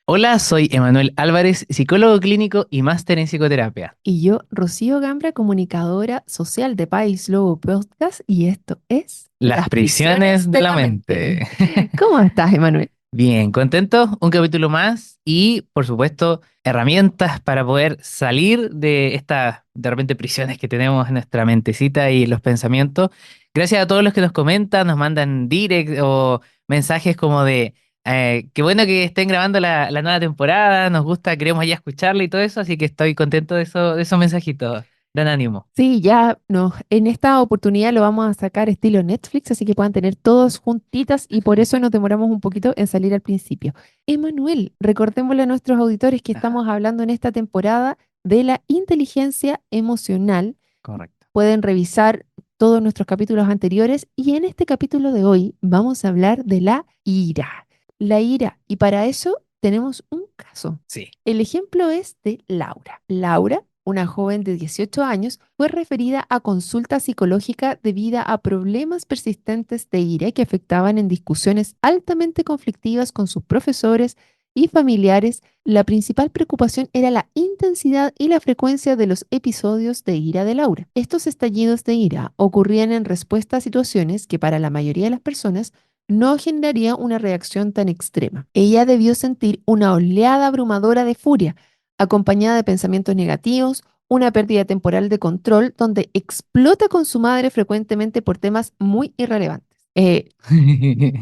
Hola, soy Emanuel Álvarez, psicólogo clínico y máster en psicoterapia. Y yo, Rocío Gambra, comunicadora social de País Logo Podcast, y esto es Las Las prisiones prisiones de de la la mente. mente. ¿Cómo estás, Emanuel? Bien, contento, un capítulo más y, por supuesto, herramientas para poder salir de estas, de repente, prisiones que tenemos en nuestra mentecita y en los pensamientos. Gracias a todos los que nos comentan, nos mandan direct o mensajes como de, qué bueno que estén grabando la nueva temporada, nos gusta, queremos ya escucharla y todo eso, así que estoy contento de esos mensajitos. Gran ánimo. Sí, ya no, en esta oportunidad lo vamos a sacar estilo Netflix, así que puedan tener todos juntitas y por eso nos demoramos un poquito en salir al principio. Emanuel, recordémosle a nuestros auditores que Ajá, estamos hablando en esta temporada de la inteligencia emocional. correcto. Pueden revisar todos nuestros capítulos anteriores y en este capítulo de hoy vamos a hablar de la ira. La ira, y para eso tenemos un caso. Sí. El ejemplo es de Laura. Laura, una joven de 18 años, fue referida a consulta psicológica debido a problemas persistentes de ira que afectaban en discusiones altamente conflictivas con sus profesores y familiares. La principal preocupación era la intensidad y la frecuencia de los episodios de ira de Laura. Estos estallidos de ira ocurrían en respuesta a situaciones que para la mayoría de las personas no generaría una reacción tan extrema. Ella debió sentir una oleada abrumadora de furia, acompañada de pensamientos negativos, una pérdida temporal de control, donde explota con su madre frecuentemente por temas muy irrelevantes.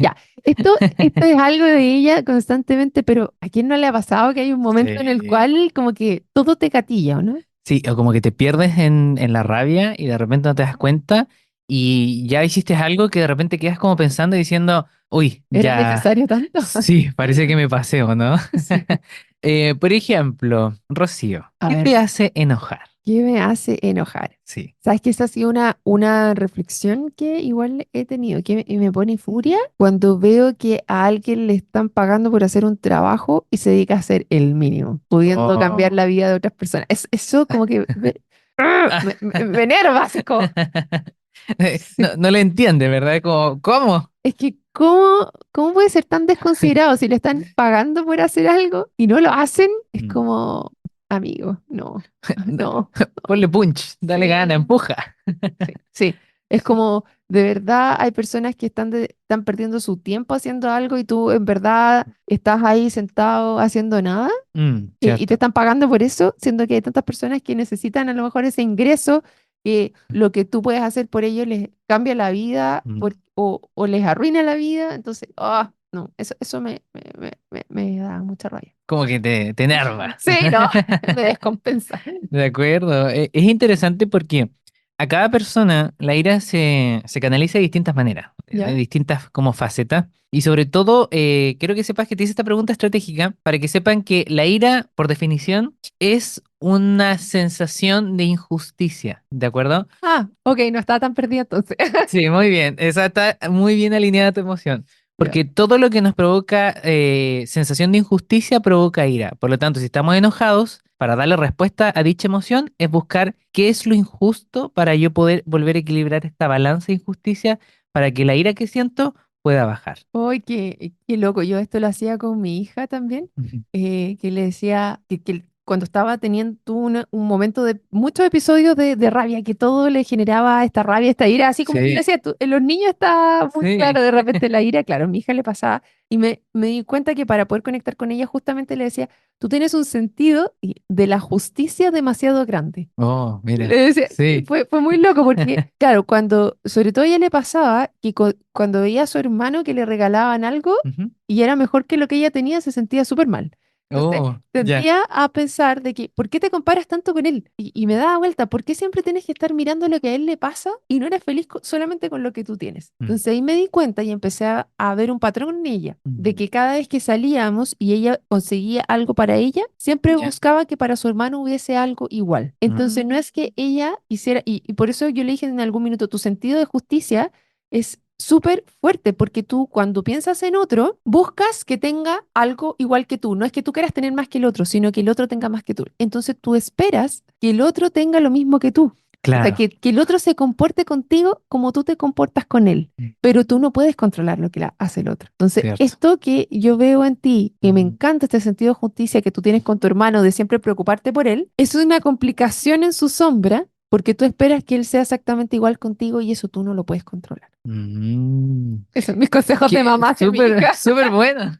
Ya, esto es algo de ella constantemente, pero ¿a quién no le ha pasado que hay un momento en el Sí. cual como que todo te gatilla, ¿o no? Sí, o como que te pierdes en la rabia y de repente no te das cuenta y ya hiciste algo que de repente quedas como pensando y diciendo, uy, ¿Era ya, necesario tanto? sí, parece que me pasé, ¿o no? Sí. Por ejemplo, Rocío, A ¿qué ver, te hace enojar? ¿qué me hace enojar? Sí. ¿Sabes que esa ha sido una reflexión que igual he tenido, que me pone furia cuando veo que a alguien le están pagando por hacer un trabajo y se dedica a hacer el mínimo, pudiendo cambiar Oh. la vida de otras personas? Eso como que me enerva, así como, No, sí. no le entiende, ¿verdad? Como, ¿cómo? Es que, ¿cómo puede ser tan desconsiderado si le están pagando por hacer algo y no lo hacen? Es Mm. como, amigo, no, no, Ponle punch, dale gana, sí, empuja. sí, sí. Es como, de verdad, hay personas que están perdiendo su tiempo haciendo algo y tú en verdad estás ahí sentado haciendo nada y te Cierto. están pagando por eso, siendo que hay tantas personas que necesitan a lo mejor ese ingreso, que lo que tú puedes hacer por ellos les cambia la vida Mm. o les arruina la vida. Entonces, no, eso me da mucha rabia. Como que te enerva. Sí, no, me descompensa. De acuerdo. Es interesante porque a cada persona la ira se canaliza de distintas maneras, de ¿Ya? distintas como facetas. Y sobre todo, quiero que sepas que te hice esta pregunta estratégica para que sepan que la ira, por definición, es una sensación de injusticia, ¿de acuerdo? Ok, no estaba tan perdida entonces. Sí, muy bien. Esa está muy bien alineada tu emoción. Ya. Porque todo lo que nos provoca sensación de injusticia provoca ira. Por lo tanto, si estamos enojados, para darle respuesta a dicha emoción es buscar qué es lo injusto para yo poder volver a equilibrar esta balanza de injusticia para que la ira que siento pueda bajar. Uy, qué loco. Yo esto lo hacía con mi hija también, Ujú. que le decía que cuando estaba teniendo un momento de muchos episodios de rabia, que todo le generaba esta rabia, esta ira, así como yo le Sí, decía, en los niños está muy sí. claro de repente la ira, claro, a mi hija le pasaba, y me di cuenta que para poder conectar con ella justamente le decía, tú tienes un sentido de la justicia demasiado grande. Oh, Le mira. decía, Sí. fue muy loco porque, claro, sobre todo a ella le pasaba que cuando veía a su hermano que le regalaban algo Ujú. y era mejor que lo que ella tenía, se sentía súper mal. Entonces, Oh, ya. tendía a pensar de que, ¿por qué te comparas tanto con él? Y me daba vuelta, ¿por qué siempre tienes que estar mirando lo que a él le pasa y no eres feliz solamente con lo que tú tienes? Mm, Entonces ahí me di cuenta y empecé a ver un patrón en ella, de mm, que cada vez que salíamos y ella conseguía algo para ella, siempre ya. buscaba que para su hermano hubiese algo igual. Entonces no Mm, es que ella quisiera, y por eso yo le dije en algún minuto, tu sentido de justicia es súper fuerte, porque tú cuando piensas en otro, buscas que tenga algo igual que tú. No es que tú quieras tener más que el otro, sino que el otro tenga más que tú. Entonces tú esperas que el otro tenga lo mismo que tú. O sea, Claro. que el otro se comporte contigo como tú te comportas con él, Mm. pero tú no puedes controlar lo que hace el otro. Entonces, Cierto. esto que yo veo en ti, que me Mm. encanta este sentido de justicia que tú tienes con tu hermano de siempre preocuparte por él, es una complicación en su sombra porque tú esperas que él sea exactamente igual contigo y eso tú no lo puedes controlar. Mm. Esos son mis consejos de mamá hacia mi Súper, hija. súper bueno.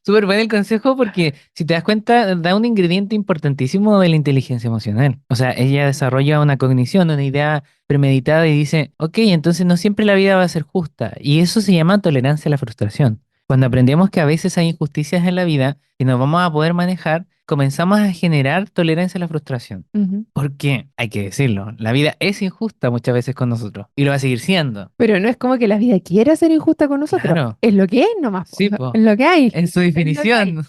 Súper bueno el consejo porque si te das cuenta, da un ingrediente importantísimo de la inteligencia emocional. O sea, ella desarrolla una cognición, una idea premeditada y dice, ok, entonces no siempre la vida va a ser justa. Y eso se llama tolerancia a la frustración. Cuando aprendemos que a veces hay injusticias en la vida y no vamos a poder manejar, comenzamos a generar tolerancia a la frustración. Ujú. Porque, hay que decirlo, la vida es injusta muchas veces con nosotros y lo va a seguir siendo. Pero no es como que la vida quiera ser injusta con nosotros. Claro. Es lo que es nomás, po, Sí, pues, es lo que hay. en su Es lo que hay. definición.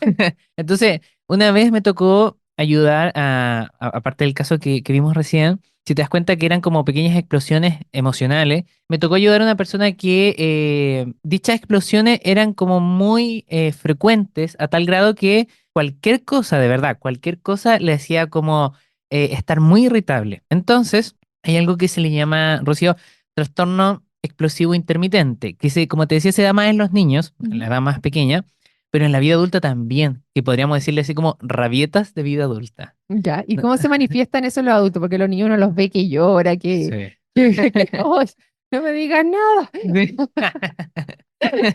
Entonces, una vez me tocó ayudar aparte del caso que vimos recién, si te das cuenta que eran como pequeñas explosiones emocionales, me tocó ayudar a una persona que dichas explosiones eran como muy frecuentes a tal grado que cualquier cosa, de verdad, cualquier cosa le hacía como estar muy irritable. Entonces, hay algo que se le llama, Rocío, trastorno explosivo intermitente, que como te decía, se da más en los niños, en la Ujú. edad más pequeña, pero en la vida adulta también, que podríamos decirle así como rabietas de vida adulta. Ya, ¿y No- cómo se manifiestan eso en los adultos? Porque los niños uno los ve que llora, Sí. ¡ay, no me digas nada! Sí.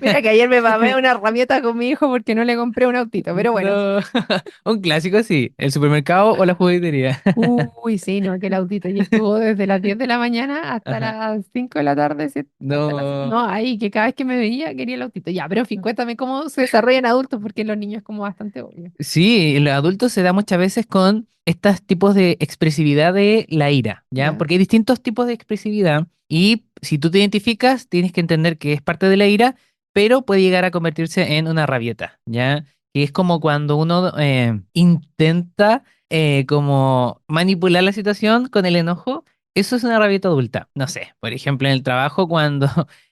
Mira que ayer me mamé una rabieta con mi hijo porque no le compré un autito, pero bueno. No, un clásico sí, el supermercado o la juguetería. Uy, sí, no, que el autito y estuvo desde las 10 de la mañana hasta Ajá. las 5 de la tarde, hasta las... No. No, ahí, que cada vez que me veía quería el autito. Ya, pero en fin, cuéntame cómo se desarrollan adultos, porque en los niños es como bastante obvio. Sí, en los adultos se da muchas veces con estos tipos de expresividad de la ira, ¿ya? Ya. Porque hay distintos tipos de expresividad y si tú te identificas, tienes que entender que es parte de la ira, pero puede llegar a convertirse en una rabieta, ¿ya? Que es como cuando uno intenta como manipular la situación con el enojo. Eso es una rabieta adulta. No sé, por ejemplo, en el trabajo cuando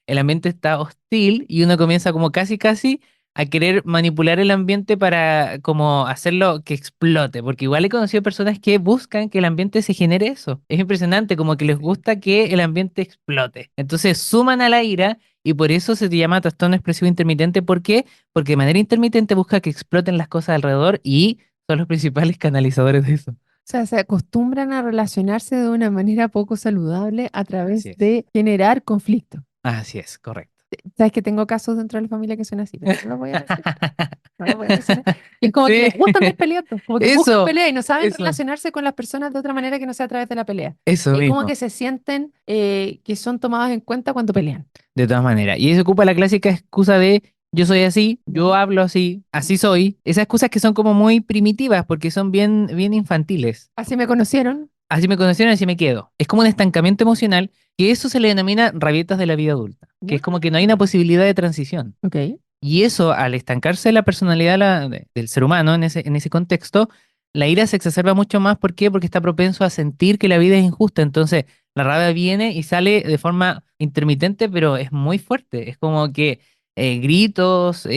el ambiente está hostil y uno comienza como casi casi a querer manipular el ambiente para como hacerlo que explote, porque igual he conocido personas que buscan que el ambiente se genere eso. Es impresionante, como que les gusta que el ambiente explote. Entonces suman a la ira y por eso se te llama trastorno expresivo intermitente. ¿Por qué? Porque de manera intermitente busca que exploten las cosas alrededor y son los principales canalizadores de eso. O sea, se acostumbran a relacionarse de una manera poco saludable a Así través es. de generar conflicto. Así es, correcto. Sabes que tengo casos dentro de la familia que son así, pero no lo voy a decir. No lo voy a mencionar. Y es como que Sí, les gusta andar peleando, como que buscan eso, pelea y no saben eso, relacionarse con las personas de otra manera que no sea a través de la pelea. eso Y es como mismo. que se sienten que son tomados en cuenta cuando pelean. De todas maneras. Y eso ocupa la clásica excusa de yo soy así, yo ¿Ya? hablo así, así soy. Esas excusas que son como muy primitivas porque son bien, bien infantiles. Así me conocieron. Así me conocieron, así me quedo. Es como un estancamiento emocional que eso se le denomina rabietas de la vida adulta, que ¿Ya? es como que no hay una posibilidad de transición. Ok. Y eso, al estancarse la personalidad del ser humano en ese contexto, la ira se exacerba mucho más. ¿Por qué? Porque está propenso a sentir que la vida es injusta. Entonces, la rabia viene y sale de forma intermitente, pero es muy fuerte. Es como que gritos,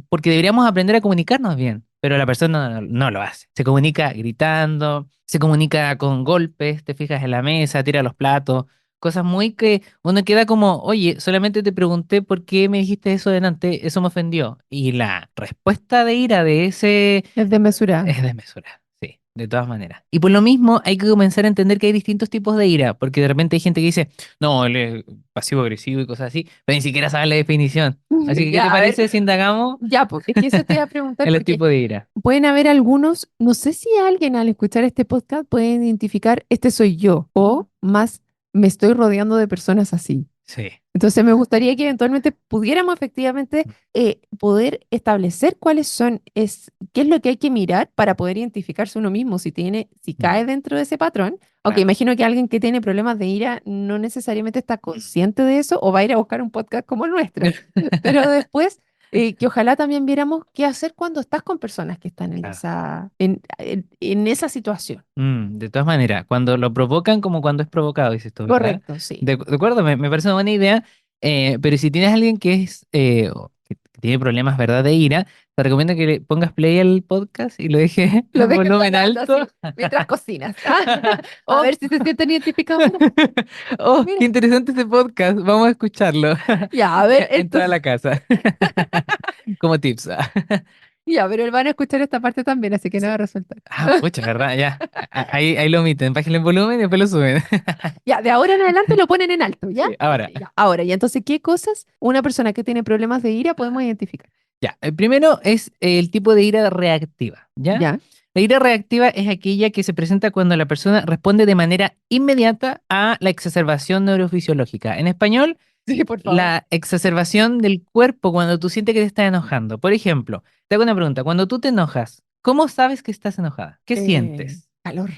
porque deberíamos aprender a comunicarnos bien, pero la persona no lo hace. Se comunica gritando, se comunica con golpes, te fijas en la mesa, tira los platos. Cosas muy que uno queda como, oye, solamente te pregunté por qué me dijiste eso delante, eso me ofendió. Y la respuesta de ira de ese Es desmesurada. es desmesurada, sí, de todas maneras. Y por lo mismo hay que comenzar a entender que hay distintos tipos de ira, porque de repente hay gente que dice, no, él es pasivo-agresivo y cosas así, pero ni siquiera sabe la definición. Así que, ¿qué te Ya, a ver. parece si indagamos Ya, pues, es que eso te iba a preguntar en los porque tipos de ira? pueden haber algunos, no sé si alguien al escuchar este podcast puede identificar, este soy yo, o más, me estoy rodeando de personas así. Sí. Entonces me gustaría que eventualmente pudiéramos efectivamente poder establecer cuáles son, qué es lo que hay que mirar para poder identificarse uno mismo si tiene, si Mm, cae dentro de ese patrón. Aunque claro. imagino que alguien que tiene problemas de ira no necesariamente está consciente de eso o va a ir a buscar un podcast como el nuestro. Pero después, que ojalá también viéramos qué hacer cuando estás con personas que están en Claro. en esa situación. De todas maneras, cuando lo provocan como cuando es provocado, dices tú, ¿verdad? Correcto, sí. De acuerdo, me parece una buena idea, pero si tienes a alguien que es, que tiene problemas, ¿verdad?, de ira, te recomiendo que le pongas play al podcast y lo dejes Lo en dejo volumen sonando así, alto. mientras cocinas. A Oh, ver si se sienten identificados. Mira, oh, qué mira. interesante este podcast. Vamos a escucharlo. Ya, a ver, Entra a entonces, la casa. Como tips. ya, pero van a escuchar esta parte también, así que no va a resultar. Pucha, ¿verdad? Ya. Ahí lo omiten. Bájenle el volumen y después lo suben. Ya, de ahora en adelante lo ponen en alto, ¿ya? Sí, Ok, ahora. ya. Ahora, y entonces, ¿qué cosas una persona que tiene problemas de ira podemos identificar? Ya. El primero es el tipo de ira reactiva. ¿Ya? Ya. La ira reactiva es aquella que se presenta cuando la persona responde de manera inmediata a la exacerbación neurofisiológica. En español, Sí, por favor. la exacerbación del cuerpo cuando tú sientes que te estás enojando. Por ejemplo, te hago una pregunta. Cuando tú te enojas, ¿cómo sabes que estás enojada? ¿Qué sientes? Calor.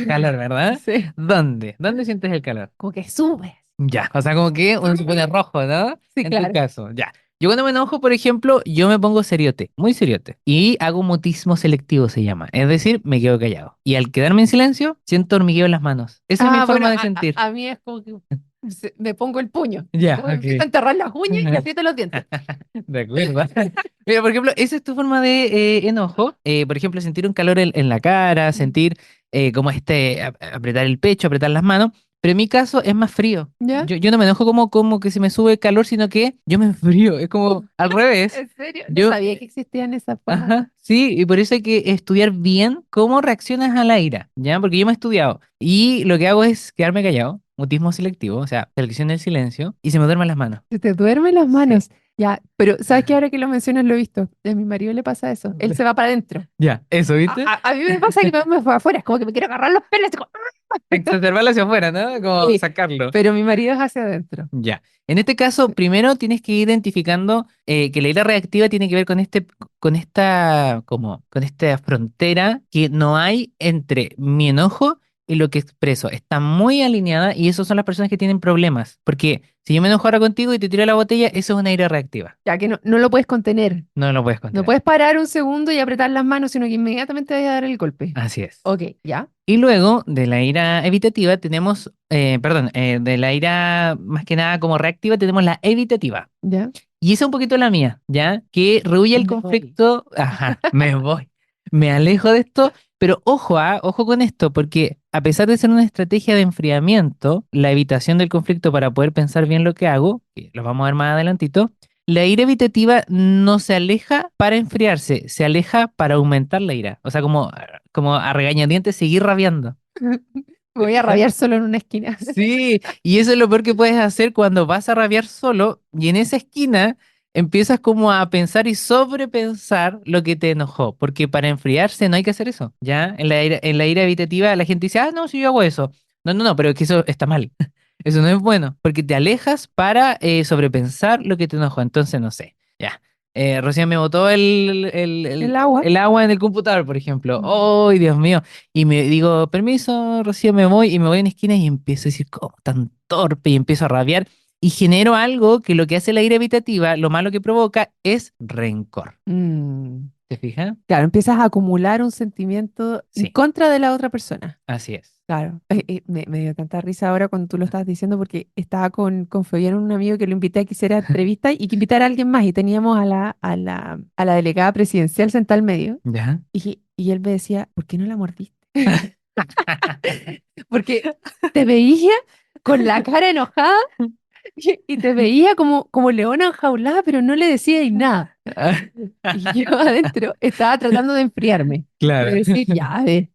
Calor, ¿verdad? Sí. ¿Dónde? ¿Dónde sientes el calor? Como que sube. Ya, o sea, como que uno se pone rojo, ¿no? Sí, En tu claro. caso, ya. Yo cuando me enojo, por ejemplo, yo me pongo seriote, muy seriote. Y hago mutismo selectivo, se llama. Es decir, me quedo callado. Y al quedarme en silencio, siento hormigueo en las manos. Esa es mi Ah, bueno, forma de sentir. a mí es como que me pongo el puño. Ya, Como que me empiezo a ok. enterrar las uñas y aprieto los dientes. De acuerdo. Mira, por ejemplo, esa es tu forma de enojo. Por ejemplo, sentir un calor en la cara, Mm. sentir como apretar el pecho, apretar las manos. Pero en mi caso es más frío. ¿Ya? Yo no me enojo como que se me sube calor, sino que yo me enfrío. Es como al revés. ¿En serio? No Yo, sabía que existían esas formas. ajá, sí, y por eso hay que estudiar bien cómo reaccionas a la ira, ¿ya? Porque yo me he estudiado y lo que hago es quedarme callado, mutismo selectivo, o sea, selección del silencio, y se me duermen las manos. Se te duermen las Sí. manos. Ya, pero ¿sabes qué? Ahora que lo mencionas lo he visto. A mi marido le pasa eso. Él se va para adentro. Ya, eso, ¿viste? A mí me pasa que me fue afuera. Es como que me quiero agarrar los pelos. Como, Exacerbarlo hacia afuera, ¿no? Como sí, sacarlo. pero mi marido es hacia adentro. Ya. En este caso, primero tienes que ir identificando que la ira reactiva tiene que ver con esta, como, con esta frontera que no hay entre mi enojo y lo que expreso. Está muy alineada y esas son las personas que tienen problemas. Porque si yo me enojo ahora contigo y te tiro la botella, eso es una ira reactiva. Ya que no lo puedes contener. No lo puedes No contener. puedes parar un segundo y apretar las manos, sino que inmediatamente vas a dar el golpe. Así es. Ok, ya, Y luego de la ira evitativa tenemos, perdón, de la ira más que nada como reactiva tenemos la evitativa. ya. Y esa es un poquito la mía, ¿ya? Que rehuye el Me voy. conflicto. Ajá, me voy. Me alejo de esto, pero ojo, ojo con esto, porque a pesar de ser una estrategia de enfriamiento, la evitación del conflicto para poder pensar bien lo que hago, que lo vamos a ver más adelantito, la ira evitativa no se aleja para enfriarse, se aleja para aumentar la ira. O sea, como a regañadientes seguir rabiando. Me ¿Te voy a fijas? rabiar solo en una esquina. Sí, y eso es lo peor que puedes hacer cuando vas a rabiar solo y en esa esquina empiezas como a pensar y sobrepensar lo que te enojó, porque para enfriarse no hay que hacer eso, ¿ya? En la ira evitativa la gente dice, ah, no, si yo hago eso. No, no, no, pero es que eso está mal. Eso no es bueno, porque te alejas para sobrepensar lo que te enojó. Entonces, no sé, ya. Recién me botó El agua. el agua en el computador, por ejemplo. Mm. ¡Oh, Dios mío! Y me digo, permiso, Rocío, me voy y me voy a una esquina y empiezo a decir, ¿cómo tan torpe? Y empiezo a rabiar y genero algo que lo que hace la ira evitativa, lo malo que provoca es rencor. Mm. ¿Te fijas? Claro, empiezas a acumular un sentimiento en Sí, contra de la otra persona. así es. Claro, me dio tanta risa ahora cuando tú lo estabas diciendo porque estaba con Fabián, un amigo que lo invité a que hiciera entrevista y que invitara a alguien más y teníamos a la delegada presidencial sentada al medio ¿Ya? y él me decía, ¿por qué no la mordiste? Porque te veía con la cara enojada y te veía como leona enjaulada, pero no le decía nada. Y yo adentro estaba tratando de enfriarme, de Claro. decir, ya, a ver,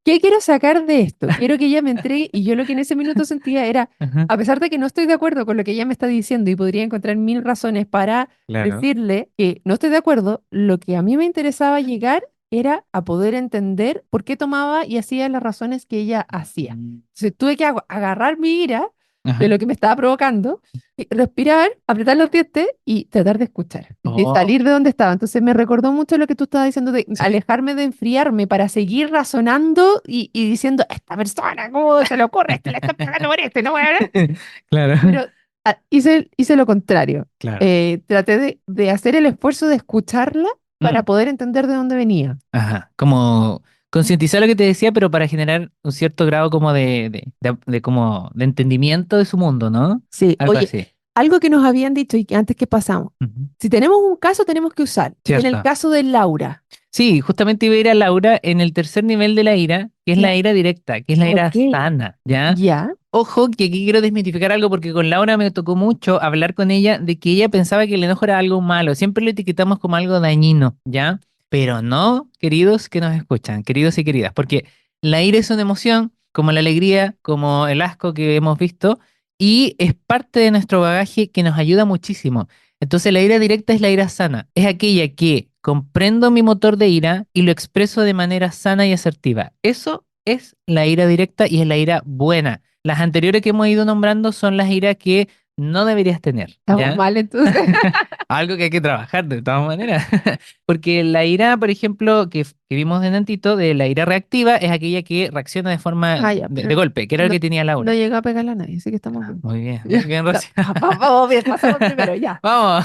¿qué quiero sacar de esto? Quiero que ella me entregue, y yo lo que en ese minuto sentía era, Ajá, a pesar de que no estoy de acuerdo con lo que ella me está diciendo y podría encontrar mil razones para claro. decirle que no estoy de acuerdo, lo que a mí me interesaba llegar era a poder entender por qué tomaba y hacía las razones que ella hacía. Mm. Entonces tuve que agarrar mi ira de Ajá. lo que me estaba provocando, y respirar, apretar los dientes y tratar de escuchar, de Oh, salir de donde estaba. Entonces me recordó mucho lo que tú estabas diciendo de sí. alejarme, de enfriarme para seguir razonando y diciendo, esta persona, ¿cómo se le ocurre? Este le está pagando por este, no voy a hablar. Claro, Pero hice lo contrario. claro. Traté de hacer el esfuerzo de escucharla para Mm. poder entender de dónde venía. Ajá, como concientizar lo que te decía, pero para generar un cierto grado como de como de entendimiento de su mundo, ¿no? Sí, Algo oye, así. algo que nos habían dicho y que antes que pasamos. Ujú. Si tenemos un caso, tenemos que usar. Y en el Cierto. caso de Laura, Sí, justamente iba a ir a Laura en el tercer nivel de la ira, que es ya, la ira directa, que es la ira ok, sana, ¿ya? ya, Ojo, que aquí quiero desmitificar algo porque con Laura me tocó mucho hablar con ella de que ella pensaba que el enojo era algo malo. Siempre lo etiquetamos como algo dañino, ¿ya? Pero no, queridos que nos escuchan, queridos y queridas, porque la ira es una emoción, como la alegría, como el asco que hemos visto, y es parte de nuestro bagaje que nos ayuda muchísimo. Entonces la ira directa es la ira sana, es aquella que comprendo mi motor de ira y lo expreso de manera sana y asertiva. Eso es la ira directa y es la ira buena. Las anteriores que hemos ido nombrando son las iras que no deberías tener, estamos ¿ya? mal entonces. Algo que hay que trabajar de todas maneras. Porque la ira, por ejemplo, que vimos de Nantito, de la ira reactiva, es aquella que reacciona de forma Ah, ya, de pero golpe, que era lo no, que tenía no Laura. llegó a pegarle a nadie, así que estamos bien. Muy Ya, bien, Rocío. vamos bien, pasamos primero, ya. Vamos.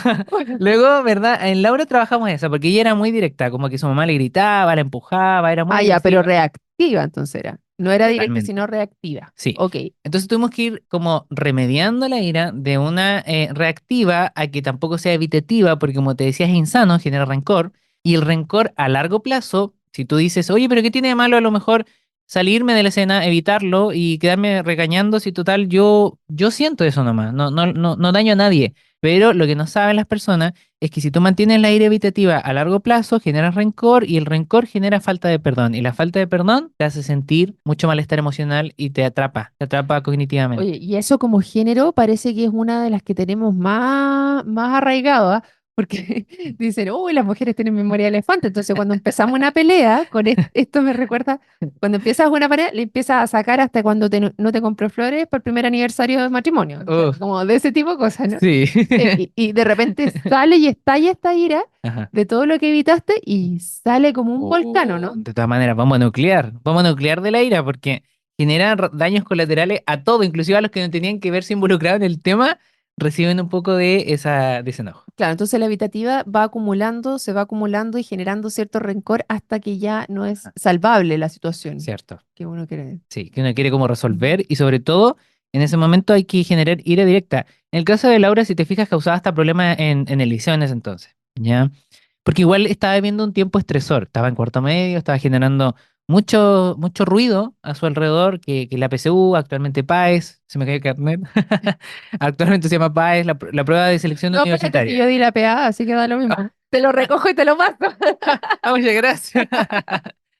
Luego, ¿verdad? En Laura trabajamos esa, porque ella era muy directa, como que su mamá le gritaba, la empujaba, era muy Ah, ya, pero agresiva. reactiva entonces era. No era directa, Totalmente. sino reactiva. Sí. Ok. Entonces tuvimos que ir como remediando la ira de una reactiva a que tampoco sea evitativa, porque como te decía, es insano, genera rencor. Y el rencor a largo plazo, si tú dices, oye, pero ¿qué tiene de malo a lo mejor salirme de la escena, evitarlo y quedarme regañando si total yo siento eso nomás, no daño a nadie. Pero lo que no saben las personas es que si tú mantienes la ira evitativa a largo plazo, generas rencor y el rencor genera falta de perdón. Y la falta de perdón te hace sentir mucho malestar emocional y te atrapa Oye, cognitivamente. y eso como género parece que es una de las que tenemos más arraigado, ¿ah? Porque dicen, uy, las mujeres tienen memoria de elefante. Entonces, cuando empezamos una pelea, esto me recuerda, cuando empiezas una pelea, le empiezas a sacar hasta cuando no te compró flores por el primer aniversario de matrimonio. O sea, Uf, como de ese tipo de cosas, ¿no? sí. Y de repente sale y estalla esta ira Ajá. de todo lo que evitaste y sale como un volcán, ¿o no? De todas maneras, vamos a nuclear de la ira porque genera daños colaterales a todo, inclusive a los que no tenían que verse involucrados en el tema, reciben un poco de ese enojo. Claro, entonces la evitativa va acumulando, se va acumulando y generando cierto rencor hasta que ya no es Ajá. salvable la situación Cierto. que uno quiere. Sí, que uno quiere como Mm. resolver y sobre todo en ese momento hay que generar ira directa. En el caso de Laura, si te fijas, causaba hasta problemas en el liceo en ese entonces, ¿ya? Porque igual estaba viviendo un tiempo estresor, estaba en cuarto medio, estaba generando mucho ruido a su alrededor, que la PSU, actualmente PAES, se me cayó el carnet, actualmente se llama PAES, la prueba de selección No, espérate, si universitaria. yo di la PA, así que da lo mismo. Ah, Te lo recojo y te lo paso. ah, muchas gracias.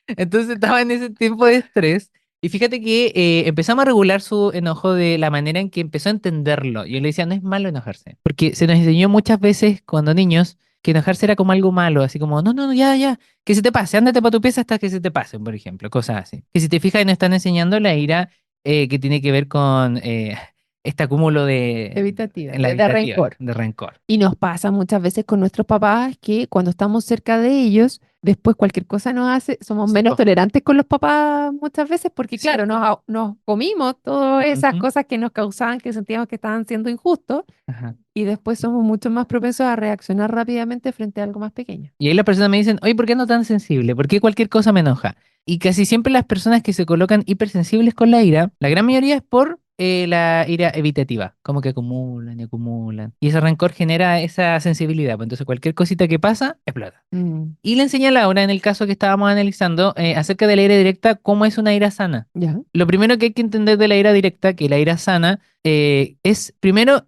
Entonces estaba en ese tiempo de estrés y fíjate que empezamos a regular su enojo de la manera en que empezó a entenderlo. Yo le decía, no es malo enojarse, porque se nos enseñó muchas veces cuando niños que enojarse era como algo malo, así como, no, ya, que se te pase, ándate para tu pieza hasta que se te pase, por ejemplo, cosas así. Que si te fijas, nos están enseñando la ira que tiene que ver con este acúmulo Evitativa, en la de evitativa, rencor. de rencor. Y nos pasa muchas veces con nuestros papás que cuando estamos cerca de ellos, después cualquier cosa nos hace, somos Sí, menos po, tolerantes con los papás muchas veces porque, claro, ¿cierto? nos comimos todas esas Ujú. cosas que nos causaban que sentíamos que estaban siendo injustos Ajá. y después somos mucho más propensos a reaccionar rápidamente frente a algo más pequeño. Y ahí las personas me dicen, oye, ¿por qué no tan sensible? ¿Por qué cualquier cosa me enoja? Y casi siempre las personas que se colocan hipersensibles con la ira, la gran mayoría es por la ira evitativa, como que acumulan y acumulan. Y ese rencor genera esa sensibilidad, pues entonces cualquier cosita que pasa, explota. Mm, Y le enseñé a Laura, en el caso que estábamos analizando, acerca de la ira directa, cómo es una ira sana. ya. Lo primero que hay que entender de la ira directa, que la ira sana, es primero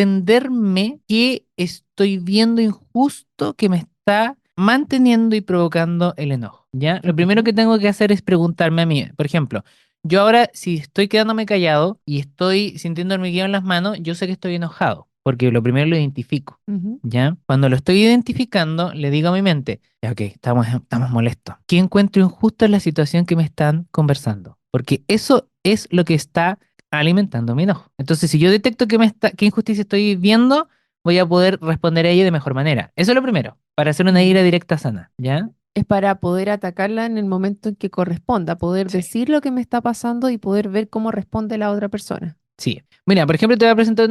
entenderme que estoy viendo injusto que me está manteniendo y provocando el enojo, ¿ya? Lo primero Ujú, que tengo que hacer es preguntarme a mí, por ejemplo, yo ahora si estoy quedándome callado y estoy sintiendo hormigueo en las manos, yo sé que estoy enojado, porque lo primero lo identifico. ujú, ¿Ya? Cuando lo estoy identificando, le digo a mi mente, ya, ok, estamos molestos. ¿Qué encuentro injusto en la situación que me están conversando? Porque eso es lo que está alimentando mi enojo. Entonces, si yo detecto qué injusticia estoy viendo, voy a poder responder a ella de mejor manera. Eso es lo primero, para hacer una mm. ira directa sana, ¿ya? Es para poder atacarla en el momento en que corresponda, poder Sí. decir lo que me está pasando y poder ver cómo responde la otra persona. Sí. Mira, por ejemplo, te voy a presentar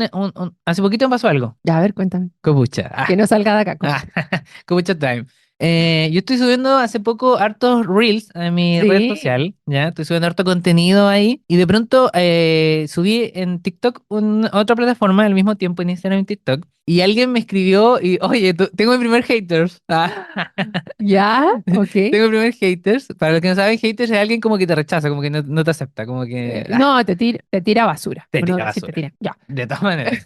hace poquito me pasó algo. Ya, a ver, cuéntame. Copucha. Que no salga de acá. Ah, Copucha time. Yo estoy subiendo hace poco hartos reels en mi red Sí. social, ¿ya? Estoy subiendo harto contenido ahí y de pronto subí en TikTok otra plataforma al mismo tiempo en Instagram y TikTok y alguien me escribió y, oye, tengo mi primer haters. ¿Ya? Ok. Tengo mi primer haters. Para los que no saben, haters es alguien como que te rechaza, como que no te acepta, como que No, te tira basura. te Bueno, tira sí te basura. tira. Ya. De todas maneras.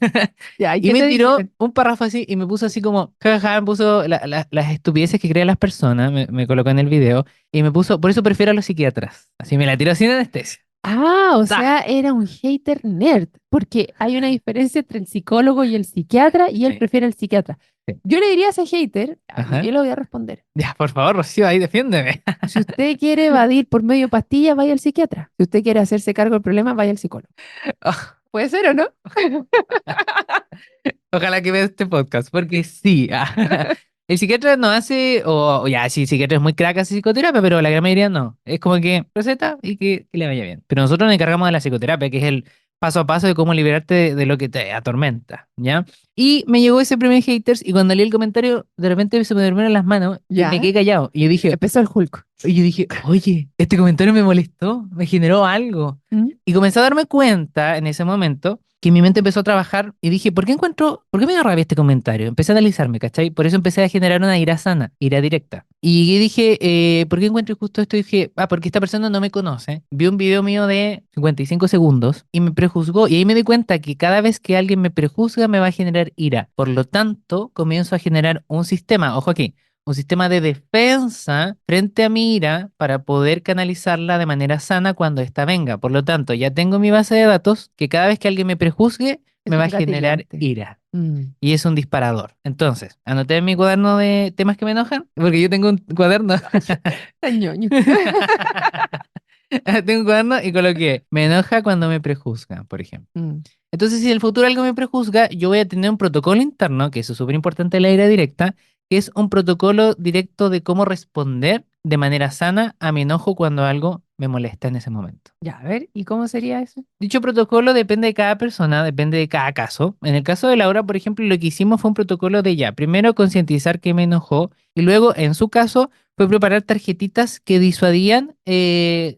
Ya, ¿y Y qué me te tiró dijeron? un párrafo así y me puso así como, jajaja, me puso las estupideces que crean las personas, me colocó en el video y me puso, por eso prefiero a los psiquiatras. Así me la tiró sin anestesia. Ah, o ¡Zas! sea, era un hater nerd, porque hay una diferencia entre el psicólogo y el psiquiatra, y él Sí, prefiere al psiquiatra. sí. Yo le diría a ese hater, Ajá. yo le voy a responder. Ya, por favor, Rocío, ahí defiéndeme. Si usted quiere evadir por medio de pastillas, vaya al psiquiatra. Si usted quiere hacerse cargo del problema, vaya al psicólogo. ¿Puede ser o no? Ojalá que vea este podcast, porque sí. El psiquiatra no hace, o ya, sí, el psiquiatra es muy crack, hace psicoterapia, pero la gran mayoría no. Es como que receta y que le vaya bien. Pero nosotros nos encargamos de la psicoterapia, que es el paso a paso de cómo liberarte de lo que te atormenta, ¿ya? Y me llegó ese primer haters y cuando leí el comentario, de repente se me durmieron las manos y me Ya, quedé callado. empezó el Hulk. Y yo dije, oye, este comentario me molestó, me generó algo. ¿Mm? Y comencé a darme cuenta en ese momento que mi mente empezó a trabajar y dije, ¿por qué me da rabia este comentario? Empecé a analizarme, ¿cachai? Por eso empecé a generar una ira sana, ira directa. Y dije, ¿por qué encuentro justo esto? Y dije, porque esta persona no me conoce. Vio un video mío de 55 segundos y me prejuzgó. Y ahí me di cuenta que cada vez que alguien me prejuzga me va a generar ira. Por lo tanto, comienzo a generar un sistema, ojo aquí, un sistema de defensa frente a mi ira para poder canalizarla de manera sana cuando ésta venga. Por lo tanto, ya tengo mi base de datos que cada vez que alguien me prejuzgue, Es me va un a generar gatillante. ira. Mm. Y es un disparador. Entonces, anoté en mi cuaderno de temas que me enojan, porque yo tengo un cuaderno. Tan ñoño. Tengo un cuaderno y coloqué, me enoja cuando me prejuzgan, por ejemplo. Mm. Entonces, si en el futuro algo me prejuzga, yo voy a tener un protocolo interno, que eso es súper importante en la ira directa, que es un protocolo directo de cómo responder de manera sana a mi enojo cuando algo me molesta en ese momento. Ya, a ver, ¿y cómo sería eso? Dicho protocolo depende de cada persona, depende de cada caso. En el caso de Laura, por ejemplo, lo que hicimos fue un protocolo de ya, primero concientizar que me enojó y luego, en su caso, fue preparar tarjetitas que disuadían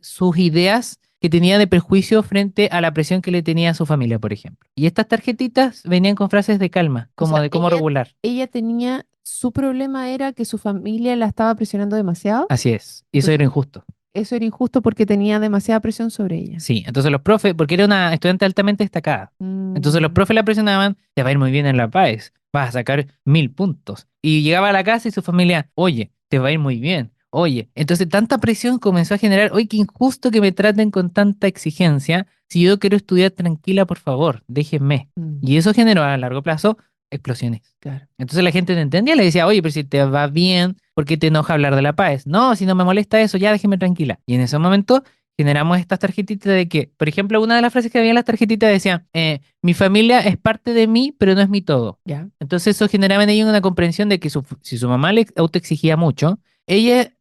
sus ideas que tenía de prejuicio frente a la presión que le tenía a su familia, por ejemplo. Y estas tarjetitas venían con frases de calma, O como sea, de cómo regular. ella tenía, su problema era que su familia la estaba presionando demasiado. Así es. Y eso era Entonces, injusto. eso era injusto porque tenía demasiada presión sobre ella. Sí, entonces los profes, porque era una estudiante altamente destacada, entonces los Mm, profes la presionaban, te va a ir muy bien en la PAES, vas a sacar 1000 puntos. Y llegaba a la casa y su familia, oye, te va a ir muy bien, oye. Entonces tanta presión comenzó a generar, oye, qué injusto que me traten con tanta exigencia, si yo quiero estudiar tranquila, por favor, déjenme. mm, Y eso generó a largo plazo explosiones. claro. Entonces la gente no entendía, le decía, oye, pero si te va bien, ¿por qué te enoja hablar de la PAES? No, si no me molesta eso, ya déjeme tranquila. Y en ese momento generamos estas tarjetitas de que, por ejemplo, una de las frases que había en las tarjetitas decía, mi familia es parte de mí, pero no es mi todo. Ya. Entonces eso generaba en ella una comprensión de que si su mamá le autoexigía mucho,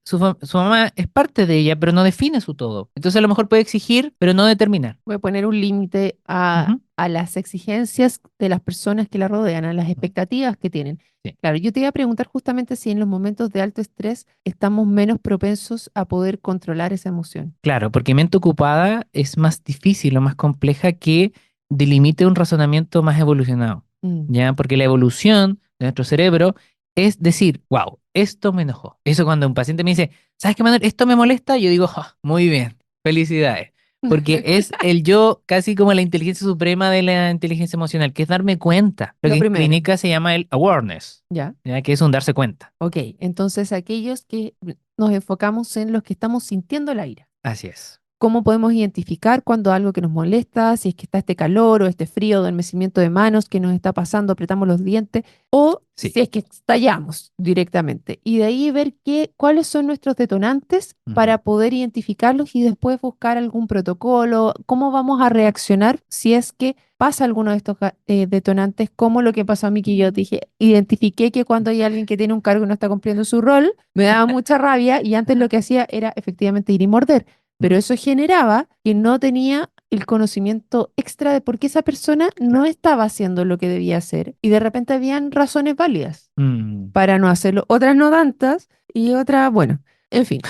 su mamá es parte de ella, pero no define su todo. Entonces a lo mejor puede exigir, pero no determinar. Voy a poner un límite Ujú. a las exigencias de las personas que la rodean, a las expectativas que tienen. Sí. Claro, yo te iba a preguntar justamente si en los momentos de alto estrés estamos menos propensos a poder controlar esa emoción. Claro, porque mente ocupada es más difícil o más compleja que delimite un razonamiento más evolucionado, Mm, ¿ya? Porque la evolución de nuestro cerebro es decir, wow, esto me enojó. Eso cuando un paciente me dice, ¿sabes qué, Manuel? Esto me molesta, yo digo, "Ah, muy bien, felicidades. Porque es el yo casi como la inteligencia suprema de la inteligencia emocional, que es darme cuenta. Lo Lo que en primero, clínica se llama el awareness, ¿ya? ¿ya? Que es un darse cuenta. Ok, entonces aquellos que nos enfocamos en los que estamos sintiendo la ira. Así es. ¿Cómo podemos identificar cuando algo que nos molesta, si es que está este calor o este frío, adormecimiento de manos que nos está pasando, apretamos los dientes, o Sí. si es que estallamos directamente? Y de ahí ver cuáles son nuestros detonantes Ujú. para poder identificarlos y después buscar algún protocolo, cómo vamos a reaccionar si es que pasa alguno de estos detonantes, como lo que pasó a mí, que yo dije, identifiqué que cuando hay alguien que tiene un cargo y no está cumpliendo su rol, me daba mucha rabia y antes lo que hacía era efectivamente ir y morder, pero eso generaba que no tenía el conocimiento extra de por qué esa persona no estaba haciendo lo que debía hacer y de repente habían razones válidas Mm, para no hacerlo, otras no tantas, y otra, bueno, en fin,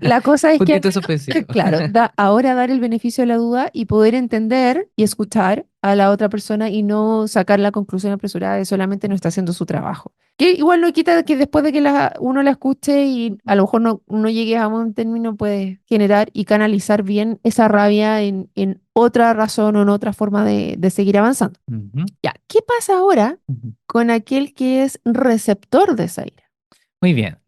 la cosa es que al Puntito menos, suspensivo. claro, ahora dar el beneficio de la duda y poder entender y escuchar a la otra persona y no sacar la conclusión apresurada de solamente no está haciendo su trabajo. Que igual no quita que después de que uno la escuche y a lo mejor no llegue a un término, puede generar y canalizar bien esa rabia en otra razón o en otra forma de seguir avanzando. Ujú, Ya, ¿qué pasa ahora ujú. con aquel que es receptor de esa ira? Muy bien.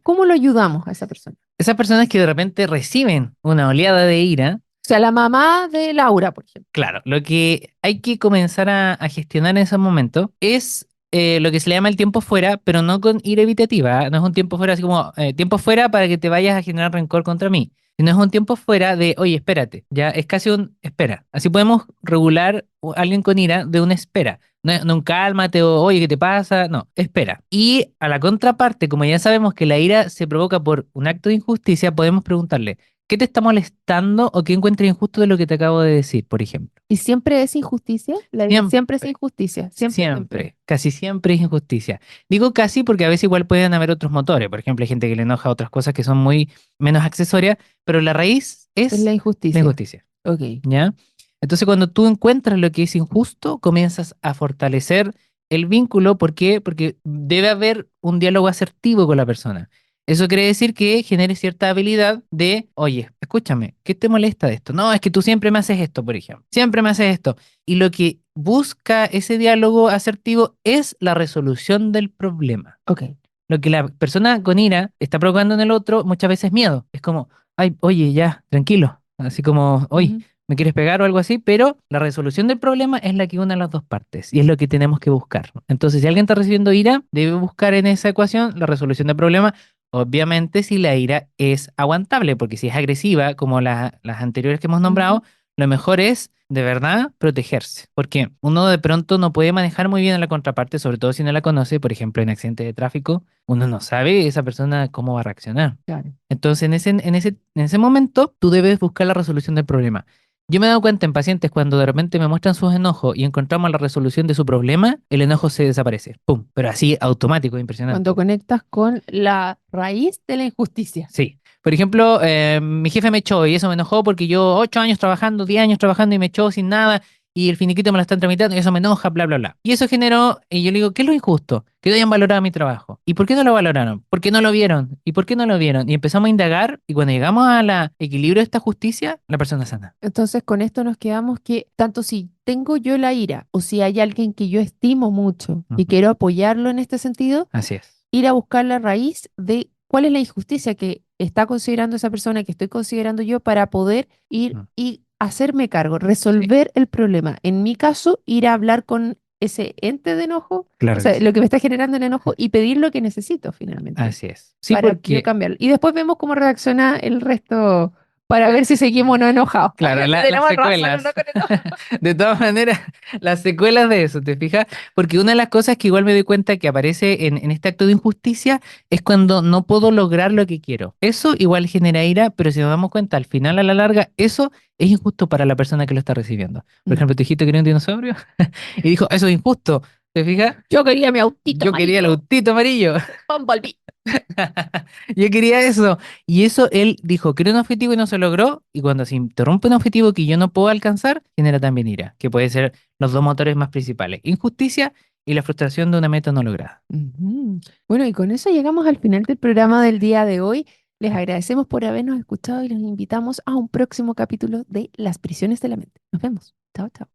¿Cómo lo ayudamos a esa persona? Esas personas que de repente reciben una oleada de ira, O sea, la mamá de Laura, por ejemplo. claro, lo que hay que comenzar a gestionar en esos momentos es lo que se le llama el tiempo fuera, pero no con ira evitativa. ¿Ah? No es un tiempo fuera así como tiempo fuera para que te vayas a generar rencor contra mí. Sino es un tiempo fuera de, oye, espérate, ya es casi un espera. Así podemos regular a alguien con ira de una espera. No un cálmate o oye, ¿qué te pasa? No, espera. Y a la contraparte, como ya sabemos que la ira se provoca por un acto de injusticia, podemos preguntarle, ¿qué te está molestando o qué encuentras injusto de lo que te acabo de decir, por ejemplo? ¿Y siempre es injusticia? La ira siempre es Siempre, injusticia. Siempre, siempre. siempre, casi siempre es injusticia. Digo casi porque a veces igual pueden haber otros motores. Por ejemplo, hay gente que le enoja otras cosas que son muy menos accesorias, pero la raíz Es la es la injusticia. injusticia, Ok. ¿ya? Entonces, cuando tú encuentras lo que es injusto, comienzas a fortalecer el vínculo. ¿Por qué? Porque debe haber un diálogo asertivo con la persona. Eso quiere decir que genere cierta habilidad de, oye, escúchame, ¿qué te molesta de esto? No, es que tú siempre me haces esto, por ejemplo. Siempre me haces esto. Y lo que busca ese diálogo asertivo es la resolución del problema. Ok. Lo que la persona con ira está provocando en el otro muchas veces es miedo. Es como, ay, oye, ya, tranquilo. Así como, oye, Ujú. me quieres pegar o algo así, pero la resolución del problema es la que une a las dos partes y es lo que tenemos que buscar. Entonces, si alguien está recibiendo ira, debe buscar en esa ecuación la resolución del problema. Obviamente, si la ira es aguantable, porque si es agresiva, como las anteriores que hemos Ujú. nombrado, lo mejor es, de verdad, protegerse. Porque uno de pronto no puede manejar muy bien a la contraparte, sobre todo si no la conoce, por ejemplo, en accidente de tráfico, uno no sabe esa persona cómo va a reaccionar. Claro. Entonces, en ese momento, tú debes buscar la resolución del problema. Yo me he dado cuenta en pacientes cuando de repente me muestran sus enojos y encontramos la resolución de su problema, el enojo se desaparece. ¡Pum! Pero así automático, Cuando impresionante. conectas con la raíz de la injusticia. Sí. Por ejemplo, mi jefe me echó y eso me enojó porque yo 8 años trabajando, 10 años trabajando y me echó sin nada y el finiquito me lo están tramitando y eso me enoja, bla, bla, bla. Y eso generó, y yo le digo, ¿qué es lo injusto? Que no hayan valorado mi trabajo. ¿Y por qué no lo valoraron? ¿Por qué no lo vieron? ¿Y por qué no lo vieron? Y empezamos a indagar y cuando llegamos al equilibrio de esta justicia, la persona sana. Entonces, con esto nos quedamos que tanto si tengo yo la ira o si hay alguien que yo estimo mucho y Ujú. quiero apoyarlo en este sentido, Así es. ir a buscar la raíz de cuál es la injusticia que está considerando esa persona, que estoy considerando yo, para poder ir Mm. y hacerme cargo, Sí, resolver el problema. En mi caso, ir a hablar con ese ente de enojo, o claro que sea, sí. lo que me está generando el enojo y pedir lo que necesito finalmente Así es. Sí, para yo porque cambiarlo. Y después vemos cómo reacciona el resto para ver si seguimos o no enojados. claro, Si las tenemos razón o no secuelas. con enojo. De todas maneras, las secuelas de eso, ¿te fijas? Porque una de las cosas que igual me doy cuenta que aparece en este acto de injusticia es cuando no puedo lograr lo que quiero. Eso igual genera ira, pero si nos damos cuenta, al final, a la larga, eso es injusto para la persona que lo está recibiendo. Por Mm. ejemplo, te dijiste que quería un dinosaurio y dijo, eso es injusto. ¿Te fijas? Yo quería mi autito Yo quería el amarillo, autito amarillo. Bumblebee. Yo quería eso. Y eso él dijo, quería un objetivo y no se logró. Y cuando se interrumpe un objetivo que yo no puedo alcanzar, genera también ira, que puede ser los dos motores más principales, injusticia y la frustración de una meta no lograda. Ujú. Bueno, y con eso llegamos al final del programa del día de hoy. Les agradecemos por habernos escuchado y los invitamos a un próximo capítulo de Las prisiones de la mente. Nos vemos. Chao, chao.